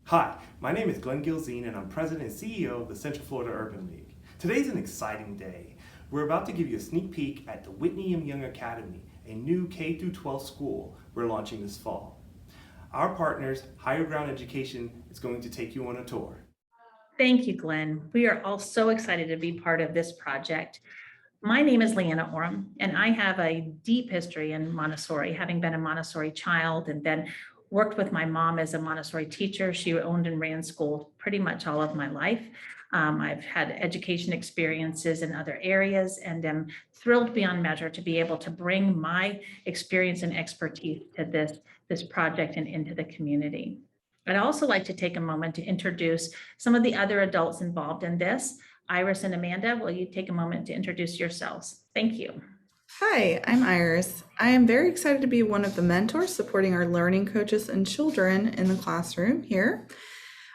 Hi, my name is Glenn Gilzine and I'm President and CEO of the Central Florida Urban League. Today's an exciting day. We're about to give you a sneak peek at the Whitney M Young Academy, a new K-12 school we're launching this fall. Our partners, Higher Ground Education, is going to take you on a tour. Thank you, Glenn. We are all so excited to be part of this project. My name is Leanna Orem, and I have a deep history in Montessori, having been a Montessori child and then worked with my mom as a Montessori teacher. She owned and ran school pretty much all of my life. I've had education experiences in other areas and am thrilled beyond measure to be able to bring my experience and expertise to this project and into the community. I'd also like to take a moment to introduce some of the other adults involved in this. Iris and Amanda, will you take a moment to introduce yourselves? Thank you. Hi, I'm Iris. I am very excited to be one of the mentors supporting our learning coaches and children in the classroom here.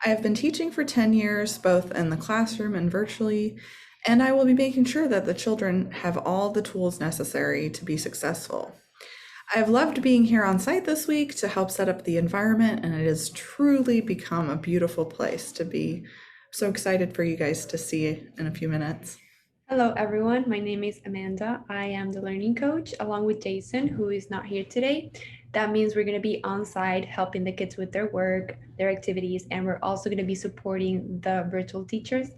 I have been teaching for 10 years, both in the classroom and virtually, and I will be making sure that the children have all the tools necessary to be successful. I've loved being here on site this week to help set up the environment, and it has truly become a beautiful place to be. So excited for you guys to see in a few minutes. Hello, everyone. My name is Amanda. I am the learning coach along with Jason, who is not here today. That means we're going to be on site helping the kids with their work, their activities, and we're also going to be supporting the virtual teachers.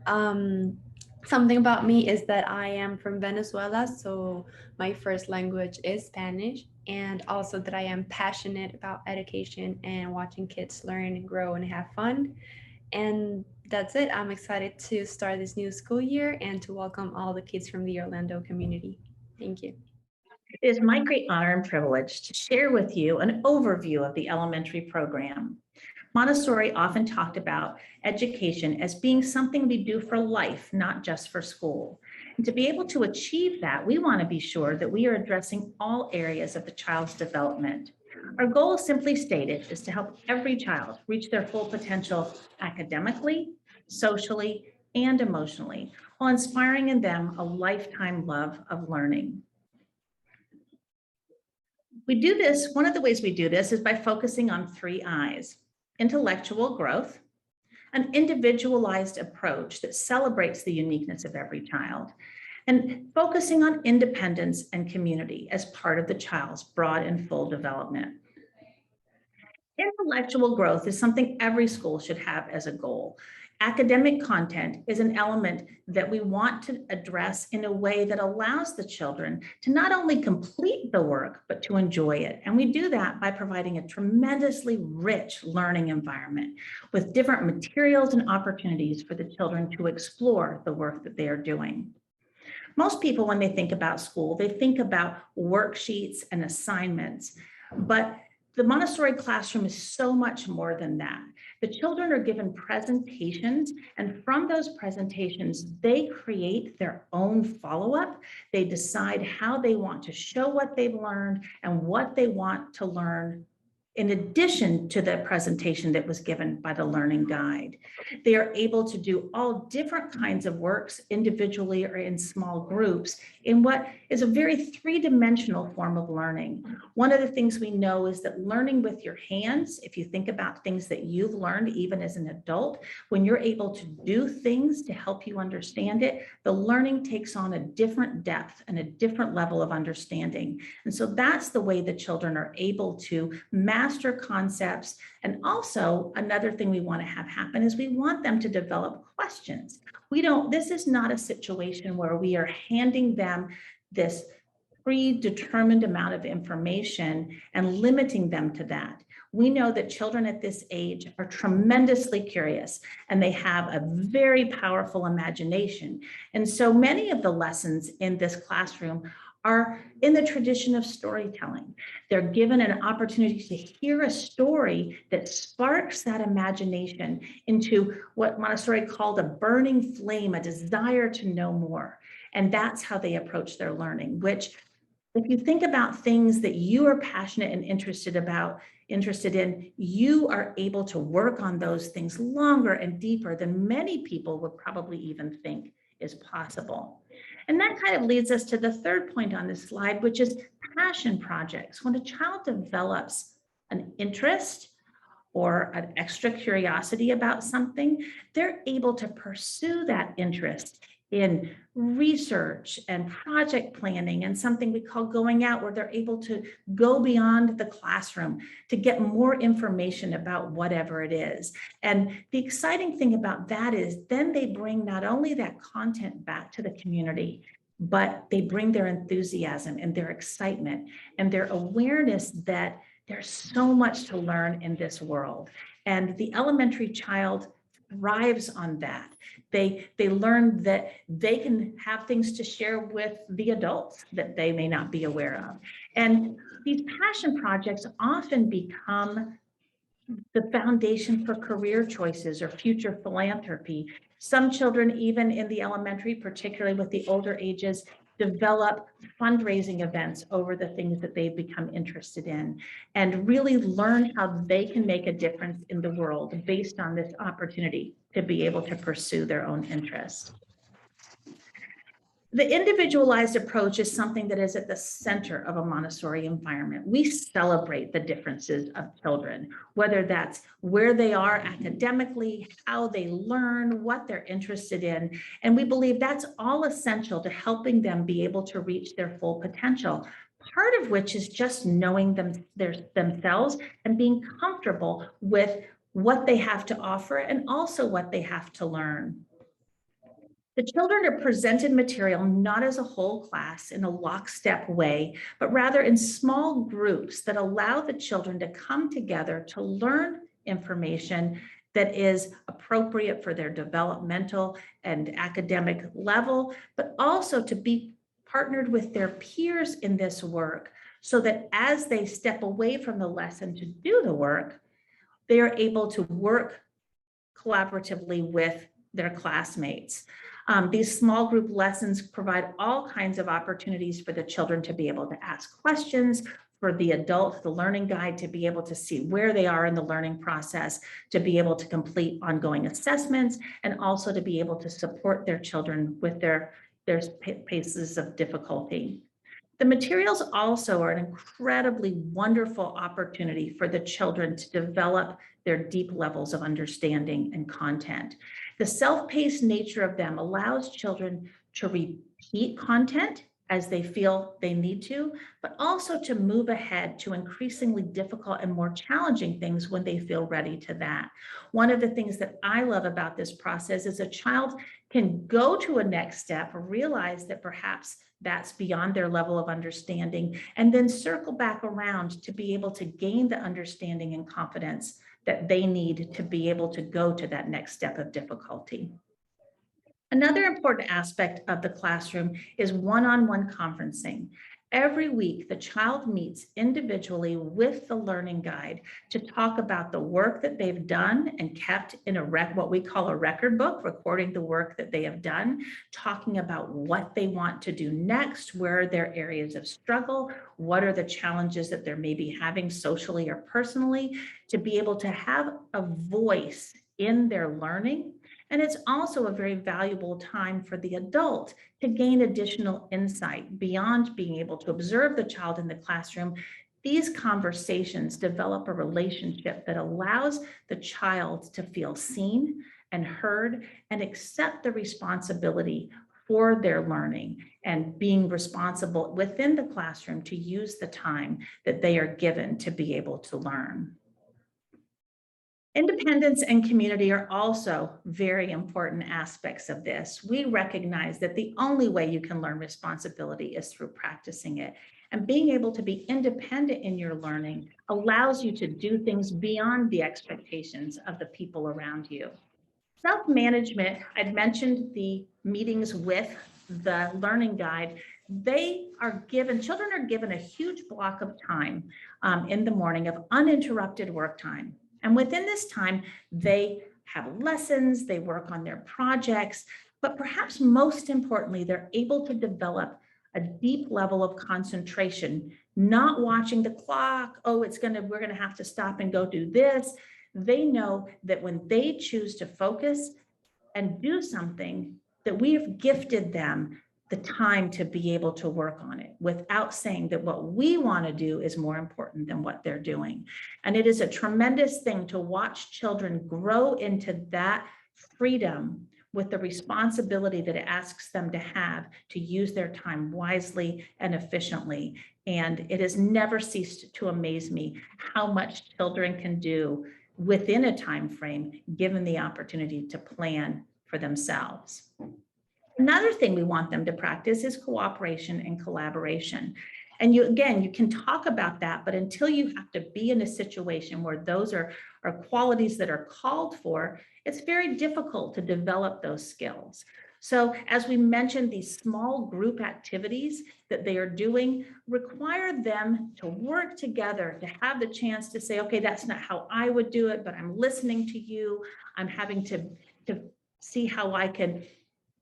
Something about me is that I am from Venezuela, so my first language is Spanish, and also that I am passionate about education and watching kids learn and grow and have fun. And that's it. I'm excited to start this new school year and to welcome all the kids from the Orlando community. Thank you. It is my great honor and privilege to share with you an overview of the elementary program. Montessori often talked about education as being something we do for life, not just for school. And to be able to achieve that, we want to be sure that we are addressing all areas of the child's development. Our goal, simply stated, is to help every child reach their full potential academically, socially, and emotionally, while inspiring in them a lifetime love of learning. One of the ways we do this is by focusing on 3 I's: intellectual growth, an individualized approach that celebrates the uniqueness of every child, and focusing on independence and community as part of the child's broad and full development. Intellectual growth is something every school should have as a goal. Academic content is an element that we want to address in a way that allows the children to not only complete the work, but to enjoy it. And we do that by providing a tremendously rich learning environment with different materials and opportunities for the children to explore the work that they are doing. Most people, when they think about school, they think about worksheets and assignments, but the Montessori classroom is so much more than that. The children are given presentations, and from those presentations, they create their own follow-up. They decide how they want to show what they've learned and what they want to learn in addition to the presentation that was given by the learning guide. They are able to do all different kinds of works individually or in small groups in what is a very three-dimensional form of learning. One of the things we know is that learning with your hands, if you think about things that you've learned even as an adult, when you're able to do things to help you understand it, the learning takes on a different depth and a different level of understanding. And so that's the way the children are able to master concepts. And also another thing we want to have happen is we want them to develop questions. This is not a situation where we are handing them this predetermined amount of information and limiting them to that. We know that children at this age are tremendously curious and they have a very powerful imagination. And so many of the lessons in this classroom are in the tradition of storytelling. They're given an opportunity to hear a story that sparks that imagination into what Montessori called a burning flame, a desire to know more. And that's how they approach their learning, which, if you think about things that you are passionate and interested in, you are able to work on those things longer and deeper than many people would probably even think is possible. And that kind of leads us to the third point on this slide, which is passion projects. When a child develops an interest or an extra curiosity about something, they're able to pursue that interest in research and project planning and something we call going out, where they're able to go beyond the classroom to get more information about whatever it is. And the exciting thing about that is then they bring not only that content back to the community, but they bring their enthusiasm and their excitement and their awareness that there's so much to learn in this world. And the elementary child thrives on that. They learn that they can have things to share with the adults that they may not be aware of. And these passion projects often become the foundation for career choices or future philanthropy. Some children, even in the elementary, particularly with the older ages, develop fundraising events over the things that they've become interested in and really learn how they can make a difference in the world based on this opportunity to be able to pursue their own interests. The individualized approach is something that is at the center of a Montessori environment. We celebrate the differences of children, whether that's where they are academically, how they learn, what they're interested in. And we believe that's all essential to helping them be able to reach their full potential. Part of which is just knowing themselves and being comfortable with what they have to offer and also what they have to learn. The children are presented material not as a whole class in a lockstep way, but rather in small groups that allow the children to come together to learn information that is appropriate for their developmental and academic level, but also to be partnered with their peers in this work so that as they step away from the lesson to do the work, they are able to work collaboratively with their classmates. These small group lessons provide all kinds of opportunities for the children to be able to ask questions, for the adult, the learning guide, to be able to see where they are in the learning process, to be able to complete ongoing assessments, and also to be able to support their children with their paces of difficulty. The materials also are an incredibly wonderful opportunity for the children to develop their deep levels of understanding and content. The self-paced nature of them allows children to repeat content as they feel they need to, but also to move ahead to increasingly difficult and more challenging things when they feel ready to that. One of the things that I love about this process is a child can go to a next step, realize that perhaps that's beyond their level of understanding, and then circle back around to be able to gain the understanding and confidence that they need to be able to go to that next step of difficulty. Another important aspect of the classroom is one-on-one conferencing. Every week, the child meets individually with the learning guide to talk about the work that they've done and kept in what we call a record book, recording the work that they have done, talking about what they want to do next, where are their areas of struggle, what are the challenges that they're maybe having socially or personally, to be able to have a voice in their learning. And it's also a very valuable time for the adult to gain additional insight beyond being able to observe the child in the classroom. These conversations develop a relationship that allows the child to feel seen and heard and accept the responsibility for their learning and being responsible within the classroom to use the time that they are given to be able to learn. Independence and community are also very important aspects of this. We recognize that the only way you can learn responsibility is through practicing it. And being able to be independent in your learning allows you to do things beyond the expectations of the people around you. Self-management, I'd mentioned the meetings with the learning guide. Children are given a huge block of time in the morning of uninterrupted work time. And within this time, they have lessons, they work on their projects, but perhaps most importantly, they're able to develop a deep level of concentration, not watching the clock. Oh, we're gonna have to stop and go do this. They know that when they choose to focus and do something, that we have gifted them the time to be able to work on it without saying that what we want to do is more important than what they're doing. And it is a tremendous thing to watch children grow into that freedom with the responsibility that it asks them to have to use their time wisely and efficiently. And it has never ceased to amaze me how much children can do within a time frame, given the opportunity to plan for themselves. Another thing we want them to practice is cooperation and collaboration. And you can talk about that, but until you have to be in a situation where those are qualities that are called for, it's very difficult to develop those skills. So as we mentioned, these small group activities that they are doing require them to work together, to have the chance to say, okay, that's not how I would do it, but I'm listening to you. I'm having to see how I can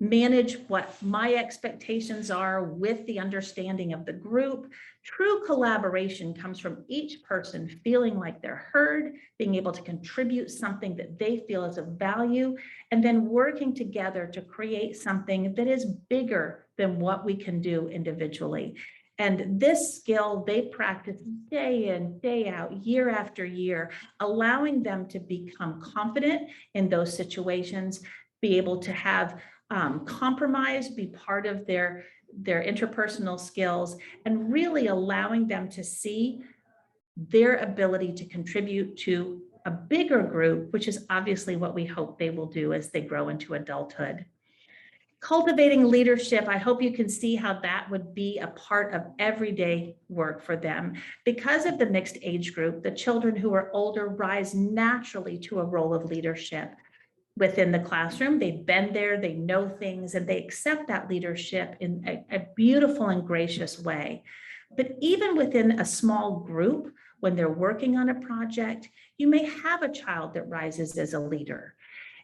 manage what my expectations are with the understanding of the group. True collaboration comes from each person feeling like they're heard, being able to contribute something that they feel is of value, and then working together to create something that is bigger than what we can do individually. And this skill they practice day in, day out, year after year, allowing them to become confident in those situations, be able to have compromise be part of their interpersonal skills, and really allowing them to see their ability to contribute to a bigger group, which is obviously what we hope they will do as they grow into adulthood. Cultivating leadership, I hope you can see how that would be a part of everyday work for them. Because of the mixed age group, the children who are older rise naturally to a role of leadership within the classroom. They've been there, they know things, and they accept that leadership in a beautiful and gracious way. But even within a small group, when they're working on a project, you may have a child that rises as a leader.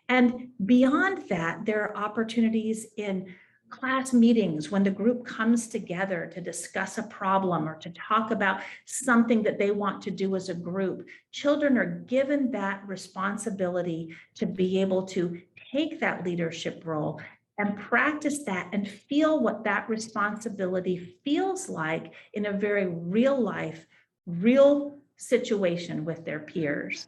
And beyond that, there are opportunities in class meetings when the group comes together to discuss a problem or to talk about something that they want to do as a group. Children are given that responsibility to be able to take that leadership role and practice that and feel what that responsibility feels like in a very real life, real situation with their peers.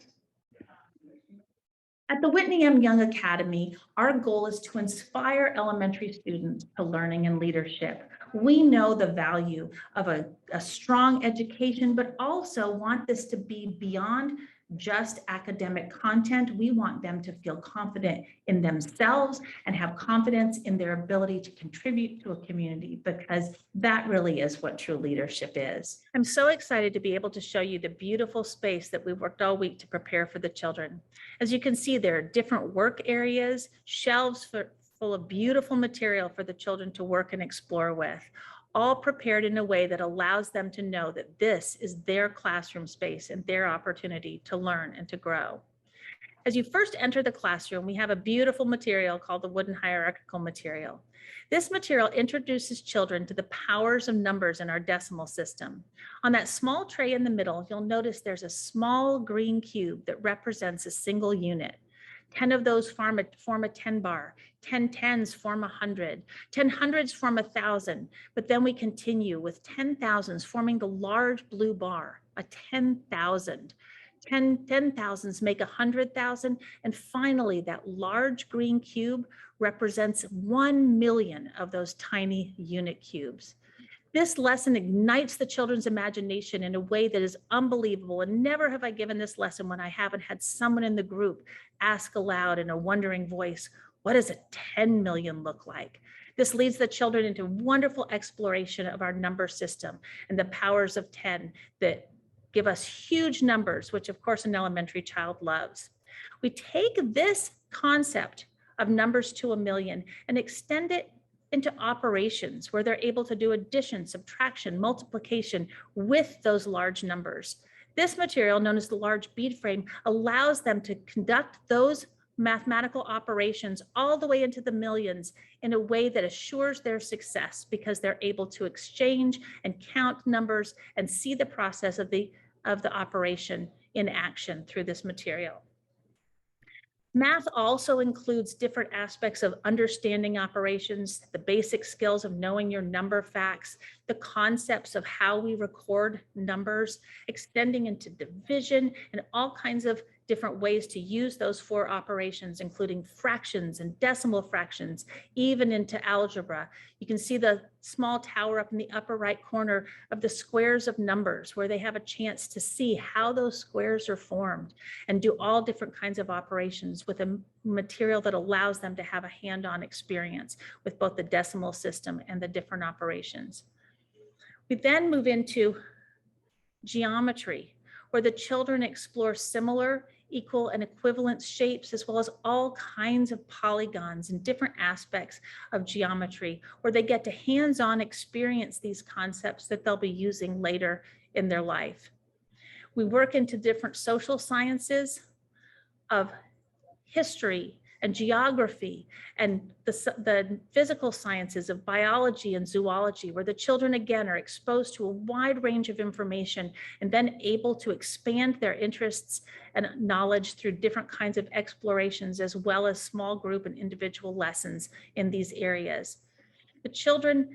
At the Whitney M. Young Academy, our goal is to inspire elementary students to learning and leadership. We know the value of a strong education, but also want this to be beyond just academic content. We want them to feel confident in themselves and have confidence in their ability to contribute to a community, because that really is what true leadership is. I'm so excited to be able to show you the beautiful space that we've worked all week to prepare for the children. As you can see, there are different work areas, shelves full of beautiful material for the children to work and explore with, all prepared in a way that allows them to know that this is their classroom space and their opportunity to learn and to grow. As you first enter the classroom, we have a beautiful material called the wooden hierarchical material. This material introduces children to the powers of numbers in our decimal system. On that small tray in the middle, you'll notice there's a small green cube that represents a single unit. 10 of those form a 10 bar, 10 tens form 100, 10 hundreds form 1,000, but then we continue with 10 thousands forming the large blue bar, a 10,000. 10 thousands make 100,000, and finally that large green cube represents 1 million of those tiny unit cubes. This lesson ignites the children's imagination in a way that is unbelievable, and never have I given this lesson when I haven't had someone in the group ask aloud in a wondering voice, what does a 10 million look like? This leads the children into wonderful exploration of our number system and the powers of 10 that give us huge numbers, which of course an elementary child loves. We take this concept of numbers to 1 million and extend it into operations where they're able to do addition, subtraction, multiplication with those large numbers. This material, known as the large bead frame, allows them to conduct those mathematical operations all the way into the millions in a way that assures their success, because they're able to exchange and count numbers and see the process of the operation in action through this material. Math also includes different aspects of understanding operations, the basic skills of knowing your number facts, the concepts of how we record numbers, extending into division, and all kinds of different ways to use those 4 operations, including fractions and decimal fractions, even into algebra. You can see the small tower up in the upper right corner of the squares of numbers, where they have a chance to see how those squares are formed and do all different kinds of operations with a material that allows them to have a hand-on experience with both the decimal system and the different operations. We then move into geometry, where the children explore similar, equal, and equivalent shapes, as well as all kinds of polygons and different aspects of geometry, where they get to hands-on experience these concepts that they'll be using later in their life. We work into different social sciences of history and geography and the physical sciences of biology and zoology, where the children again are exposed to a wide range of information and then able to expand their interests and knowledge through different kinds of explorations, as well as small group and individual lessons in these areas. The children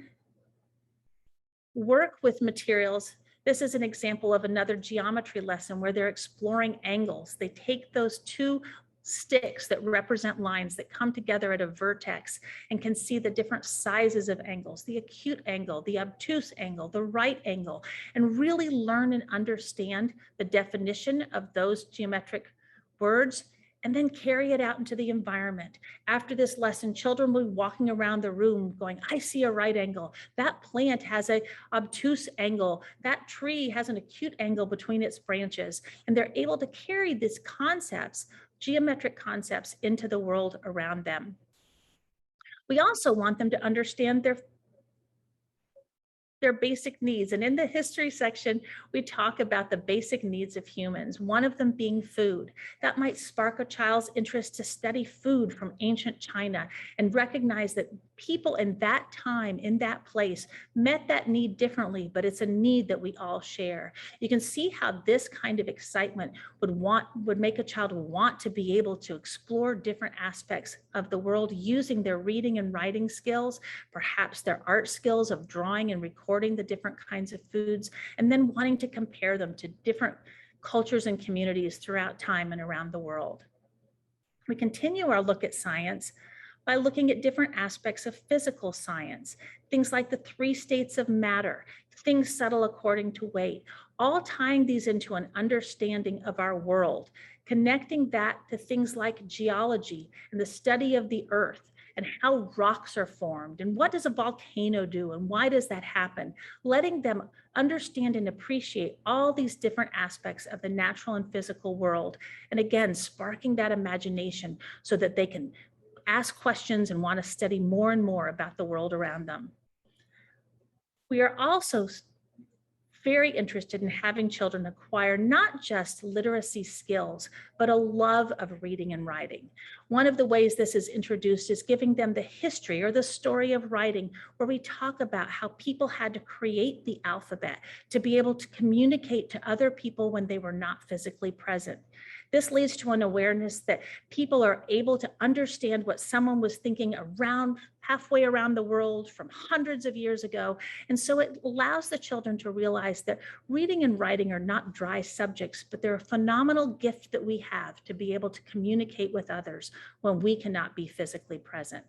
work with materials. This is an example of another geometry lesson where they're exploring angles. They take those 2 sticks that represent lines that come together at a vertex and can see the different sizes of angles, the acute angle, the obtuse angle, the right angle, and really learn and understand the definition of those geometric words, and then carry it out into the environment. After this lesson, children will be walking around the room going, I see a right angle. That plant has an obtuse angle. That tree has an acute angle between its branches. And they're able to carry these concepts, geometric concepts, into the world around them. We also want them to understand their basic needs. And in the history section, we talk about the basic needs of humans, one of them being food. That might spark a child's interest to study food from ancient China and recognize that people in that time, in that place, met that need differently, but it's a need that we all share. You can see how this kind of excitement would make a child want to be able to explore different aspects of the world using their reading and writing skills, perhaps their art skills of drawing and recording the different kinds of foods, and then wanting to compare them to different cultures and communities throughout time and around the world. We continue our look at science by looking at different aspects of physical science, things like the 3 states of matter, things settle according to weight, all tying these into an understanding of our world, connecting that to things like geology and the study of the earth and how rocks are formed and what does a volcano do and why does that happen, letting them understand and appreciate all these different aspects of the natural and physical world, and again, sparking that imagination so that they can ask questions and want to study more and more about the world around them. We are also very interested in having children acquire not just literacy skills, but a love of reading and writing. One of the ways this is introduced is giving them the history or the story of writing, where we talk about how people had to create the alphabet to be able to communicate to other people when they were not physically present. This leads to an awareness that people are able to understand what someone was thinking halfway around the world from hundreds of years ago. And so it allows the children to realize that reading and writing are not dry subjects, but they're a phenomenal gift that we have to be able to communicate with others when we cannot be physically present.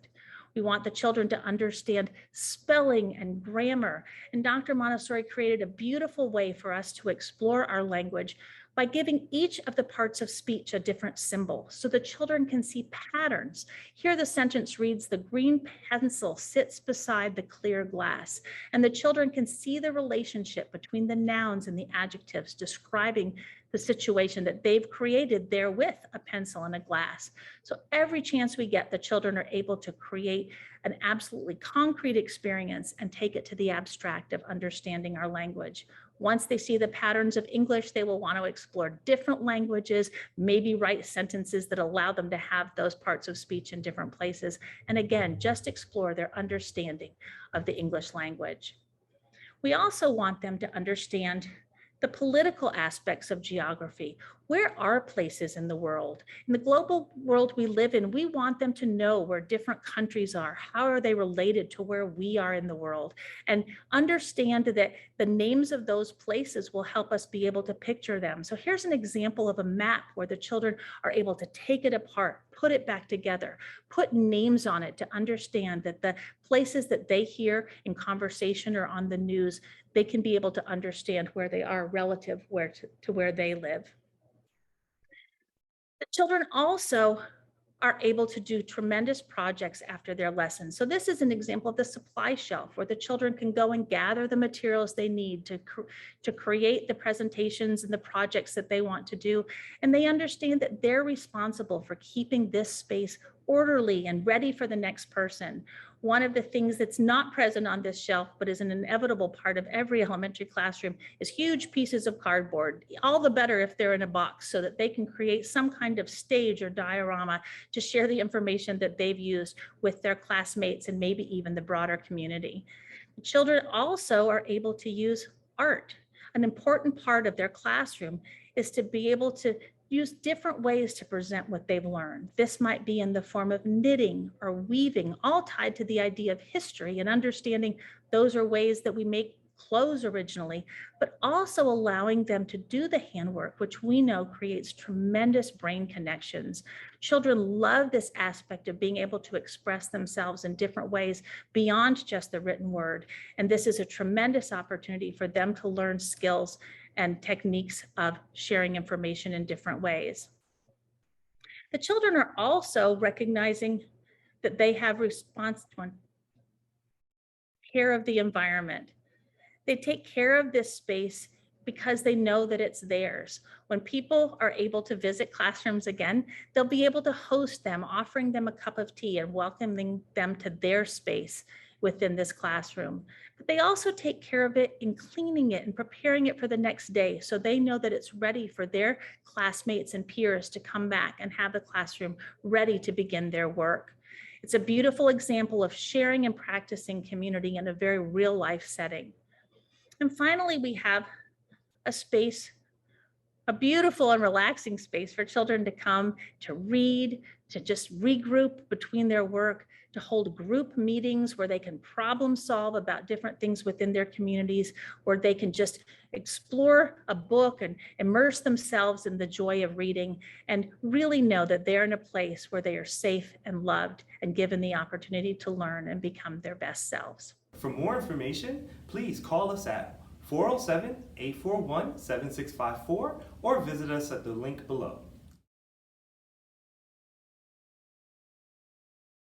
We want the children to understand spelling and grammar. And Dr. Montessori created a beautiful way for us to explore our language by giving each of the parts of speech a different symbol so the children can see patterns. Here the sentence reads, the green pencil sits beside the clear glass, and the children can see the relationship between the nouns and the adjectives describing the situation that they've created there with a pencil and a glass. So every chance we get, the children are able to create an absolutely concrete experience and take it to the abstract of understanding our language. Once they see the patterns of English, they will want to explore different languages, maybe write sentences that allow them to have those parts of speech in different places. And again, just explore their understanding of the English language. We also want them to understand The political aspects of geography. Where are places in the world? In the global world we live in, we want them to know where different countries are. How are they related to where we are in the world? And understand that the names of those places will help us be able to picture them. So here's an example of a map where the children are able to take it apart, put it back together, put names on it to understand that the places that they hear in conversation or on the news, they can be able to understand where they are relative to where they live. The children also are able to do tremendous projects after their lessons. So this is an example of the supply shelf where the children can go and gather the materials they need to create the presentations and the projects that they want to do. And they understand that they're responsible for keeping this space orderly and ready for the next person. One of the things that's not present on this shelf, but is an inevitable part of every elementary classroom, is huge pieces of cardboard. All the better if they're in a box so that they can create some kind of stage or diorama to share the information that they've used with their classmates and maybe even the broader community. The children also are able to use art. An important part of their classroom is to be able to use different ways to present what they've learned. This might be in the form of knitting or weaving, all tied to the idea of history and understanding those are ways that we make clothes originally, but also allowing them to do the handwork, which we know creates tremendous brain connections. Children love this aspect of being able to express themselves in different ways beyond just the written word. And this is a tremendous opportunity for them to learn skills and techniques of sharing information in different ways. The children are also recognizing that they have care of the environment. They take care of this space because they know that it's theirs. When people are able to visit classrooms again, they'll be able to host them, offering them a cup of tea and welcoming them to their space within this classroom. But they also take care of it in cleaning it and preparing it for the next day, so they know that it's ready for their classmates and peers to come back and have the classroom ready to begin their work. It's a beautiful example of sharing and practicing community in a very real life setting. And finally, we have a space, a beautiful and relaxing space for children to come to read, to just regroup between their work, to hold group meetings where they can problem solve about different things within their communities, where they can just explore a book and immerse themselves in the joy of reading and really know that they're in a place where they are safe and loved and given the opportunity to learn and become their best selves. For more information, please call us at 407-841-7654 or visit us at the link below.